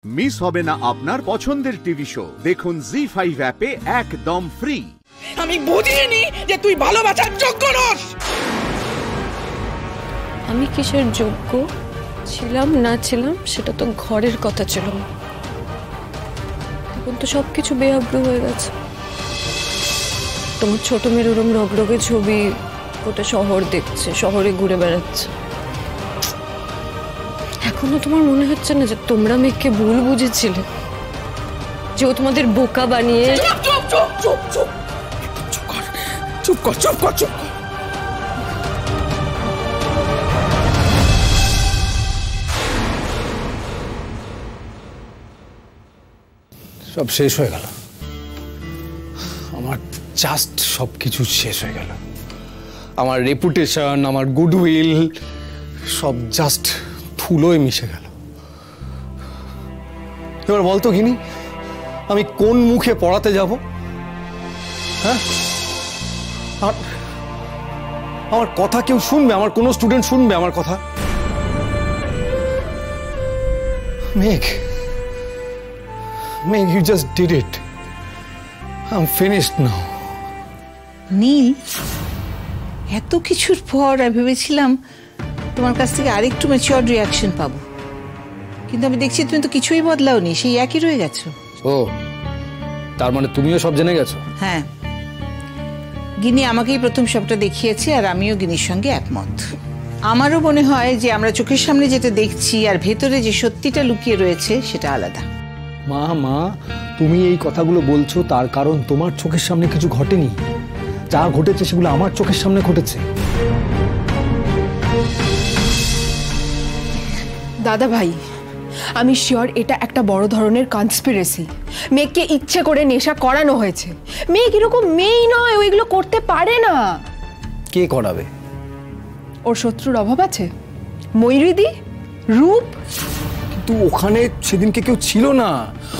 Miss হবে না আপনার পছন্দের টিভি শো। দেখুন জি5 অ্যাপে একদম ফ্রি। আমি বুঝিনি যে তুই ভালোবাসার যোগ্য নস। আমি কিসের যোগ্য ছিলাম না ছিলাম সেটা তো ঘরের কথা ছিল। এখন তো সবকিছু বেআব্রু হয়ে গেছে। তোমার ছোট মেয়ের ওরম রগরগে ছবি ওটা শহর দেখছে, শহরে ঘুরে বেড়াচ্ছে। এখনো তোমার মনে হচ্ছে না যে তোমরা মেয়েকে ভুল বুঝেছিলে, যে ও তোমাদের বোকা বানিয়ে? চুপ চুপ চুপ চুপ চুপ চুপ কর চুপ কর চুপ কর চুপ কর। সব শেষ হয়ে গেল আমার, জাস্ট সবকিছু শেষ হয়ে গেল। আমার রেপুটেশন, আমার গুডউইল সব জাস্ট ধুলোয় মিশে গেল। এবার বলতো গিনি, আমি কোন মুখে পড়াতে যাব? হ্যাঁ, আমার কথা কেউ শুনবে? আমার কোনো স্টুডেন্ট শুনবে আমার কথা? মেঘ, you just did it. I'm finished now. নীল, এত কিছুর পর আমি ভেবেছিলাম তোমার কাছ থেকে আরেকটু ম্যাচিওর রিয়াকশন পাবো, কিন্তু আমি দেখছি তুমি তো কিছুই বদলাওনি, সেই একই রয়ে গেছো। ও, তার মানে তুমিও সব জেনে গেছো? হ্যাঁ, গিনি আমাকেই প্রথম সবটা দেখিয়েছে আর আমিও গিনির সঙ্গে একমত। আমারও মনে হয় যে আমরা চোখের সামনে যেটা দেখছি আর ভেতরে যে সত্যিটা লুকিয়ে রয়েছে সেটা আলাদা। মা, তুমি এই কথাগুলো বলছো তার কারণ তোমার চোখের সামনে কিছু ঘটেনি। যা ঘটেছে সেগুলো আমার চোখের সামনে ঘটেছে। দাদা ভাই, আমি শিওর এটা একটা বড় ধরনের কনস্পিরেসি। মেয়েকে ইচ্ছে করে নেশা করানো হয়েছে। মেয়ে কিরকম মেয়েই নয়, ওইগুলো করতে পারে না। কে করাবে? ওর শত্রুর অভাব আছে? ময়ূরীদি, রূপ। কিন্তু ওখানে সেদিনকে কেউ ছিল না।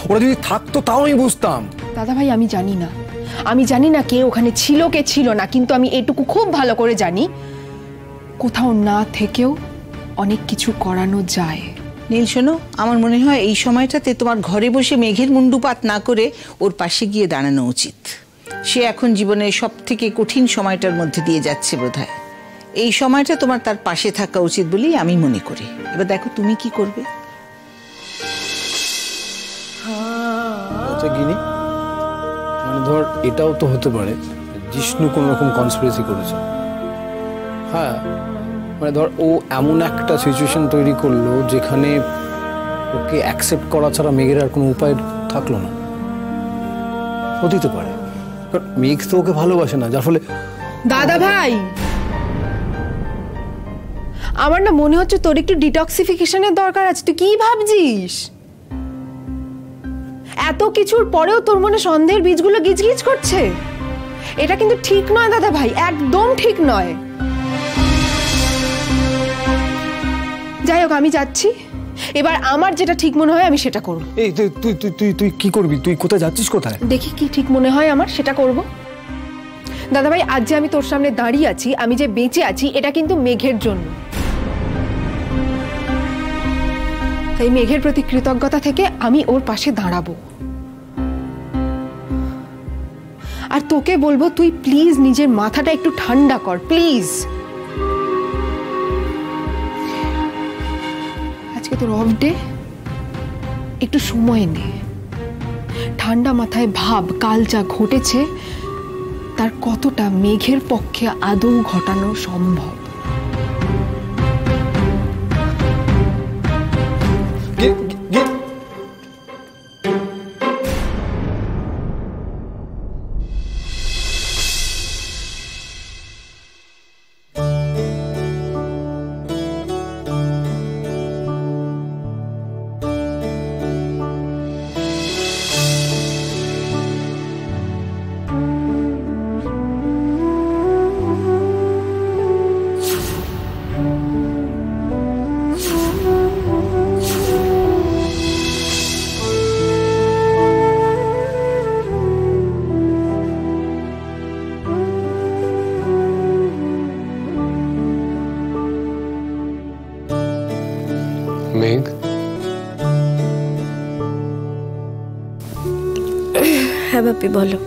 ওরা যদি থাকতো তাও আমি বুঝতাম। দাদা ভাই, আমি জানি না কে ওখানে ছিল কে ছিল না, কিন্তু আমি এটুকু খুব ভালো করে জানি, কোথাও না থেকেও অনেক কিছু করানো যায়। নীল শোনো, আমার মনে হয় এই সময়টাতে তোমার ঘরে বসে মেঘের মুন্ডুপাত না করে ওর পাশে গিয়ে দাঁড়ানো উচিত। সে এখন জীবনের সব থেকে কঠিন সময়টার মধ্যে দিয়ে যাচ্ছে বোধহয়। এই সময়টা তোমার তার পাশে থাকা উচিত বলেই আমি মনে করি। এবার দেখো তুমি কি করবে। আচ্ছা গিনি, মানে ধর এটাও তো হতে পারে জিষ্ণু কোন রকম কনস্পিরেসি করেছে। হ্যাঁ, মানে ধর ও এমন একটা সিচুয়েশন তৈরি করলো যেখানে ওকে অ্যাকসেপ্ট করা ছাড়া মেঘের আর কোনো উপায় থাকলো না। হতেই পারে, কারণ মেঘ তো ওকে ভালোবাসে না, যার ফলে। দাদা ভাই, আমার না মনে হচ্ছে তোর একটু ডিটক্সিফিকেশনের দরকার আছে। তুই কি ভাবছিস? এত কিছুর পরেও তোর মনে সন্দেহের বীজগুলো গিজগিজ করছে। এটা কিন্তু ঠিক নয় দাদা ভাই, একদম ঠিক নয়। যাই হোক, আমি যাচ্ছি। এবার আমার যেটা ঠিক মনে হয় আমি সেটা করব। এই তুই কি করবি? তুই কোথায় যাচ্ছিস? কোথায়? দেখি কি ঠিক মনে হয় আমার সেটা করব। দাদা ভাই, আজ যে আমি তোর সামনে দাঁড়িয়ে আছি, আমি যে বেঁচে আছি, এটা কিন্তু মেঘের জন্য। তাই মেঘের প্রতি কৃতজ্ঞতা থেকে আমি ওর পাশে দাঁড়াবো। আর তোকে বলবো, তুই প্লিজ নিজের মাথাটা একটু ঠান্ডা কর, প্লিজ। আজকে তোর অফ ডে, একটু সময় নে, ঠান্ডা মাথায় ভাব কাল যা ঘটেছে তার কতটা মেঘের পক্ষে আদৌ ঘটানো সম্ভব। হ্যাঁ বাপি বলো।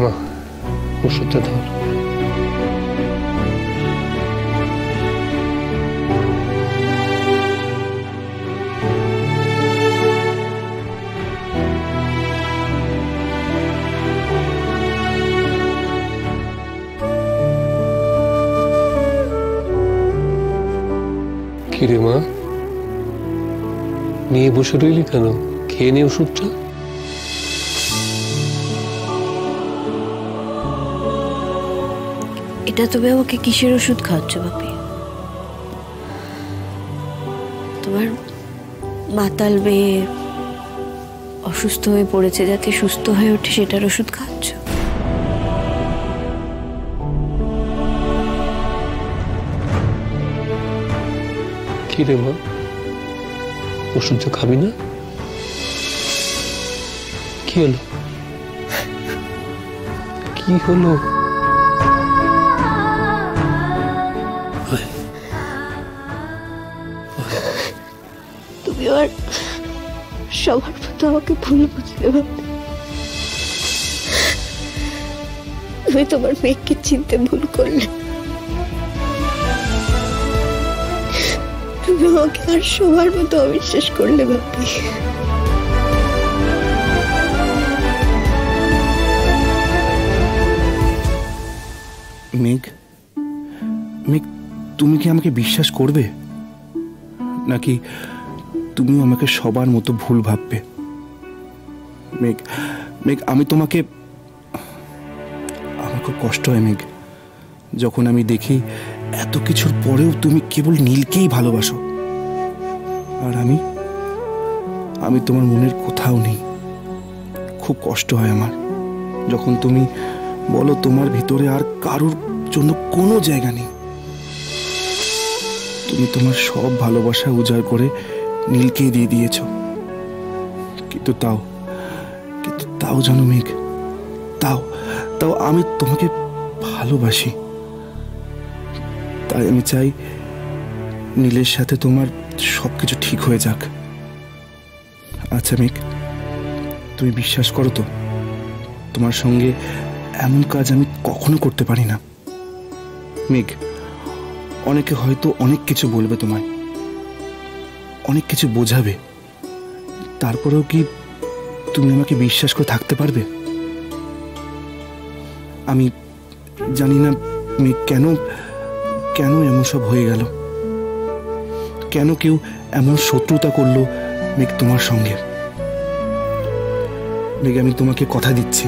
মা ওষুধটা ধর। কিরে মা, নিয়ে বসে রইলি কেন? খেয়ে নে ওষুধটা। এটা তবে আমাকে কিসের ওষুধ খাওয়াচ্ছ বাপি? তোমার মাতাল মেয়ে অসুস্থ হয়ে পড়েছে, যাতে সুস্থ হয়ে ওঠে সেটার ওষুধ খাওয়াচ্ছ? কি রে মা, ওষুধটা খাবি না? কি হলো? কি হলো? তুমি আর সবার মতো আমাকে ভুল বুঝলে বাপি। তুমি তোমার মেয়েকে চিনতে ভুল করলে। তুমি আমাকে আর সবার মতো অবিশ্বাস করলে বাপি। মেঘ, মেঘ, তুমি কি আমাকে বিশ্বাস করবে, নাকি তুমিও আমাকে সবার মতো ভুল ভাববে? মেঘ, মেঘ, আমি তোমাকে, আমার খুব কষ্ট হয় মেঘ, যখন আমি দেখি এত কিছুর পরেও তুমি কেবল নীলকেই ভালোবাসো, আর আমি তোমার মনের কোথাও নেই। খুব কষ্ট হয় আমার যখন তুমি বলো তোমার ভিতরে আর কারোর জন্য কোনো জায়গা নেই। তুমি তোমার সব ভালোবাসা উজাড় করে নীলকে দিয়ে দিয়েছ, কিন্তু তাও জানো মেঘ, তাও আমি তোমাকে ভালোবাসি। তাই আমি চাই নীলের সাথে তোমার সবকিছু ঠিক হয়ে যাক। আচ্ছা মেঘ, তুমি বিশ্বাস করো তো তোমার সঙ্গে এমন কাজ আমি কখনো করতে পারি না? মেঘ, অনেকে হয়তো অনেক কিছু বলবে তোমায়, অনেক কিছু বোঝাবে, তারপরেও কি তুমি আমাকে বিশ্বাস করে থাকতে পারবে? আমি জানি না মেঘ, কেন এমন সব হয়ে গেল, কেন কেউ এমন শত্রুতা করলো মেঘ তোমার সঙ্গে। মেঘ, আমি তোমাকে কথা দিচ্ছি,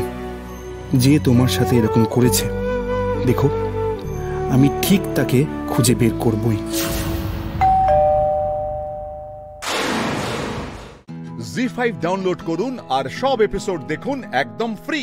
যে তোমার সাথে এরকম করেছে, দেখো আমি ঠিক তাকে খুঁজে বের করবই। জি5 ডাউনলোড করুন আর সব এপিসোড দেখুন একদম ফ্রি।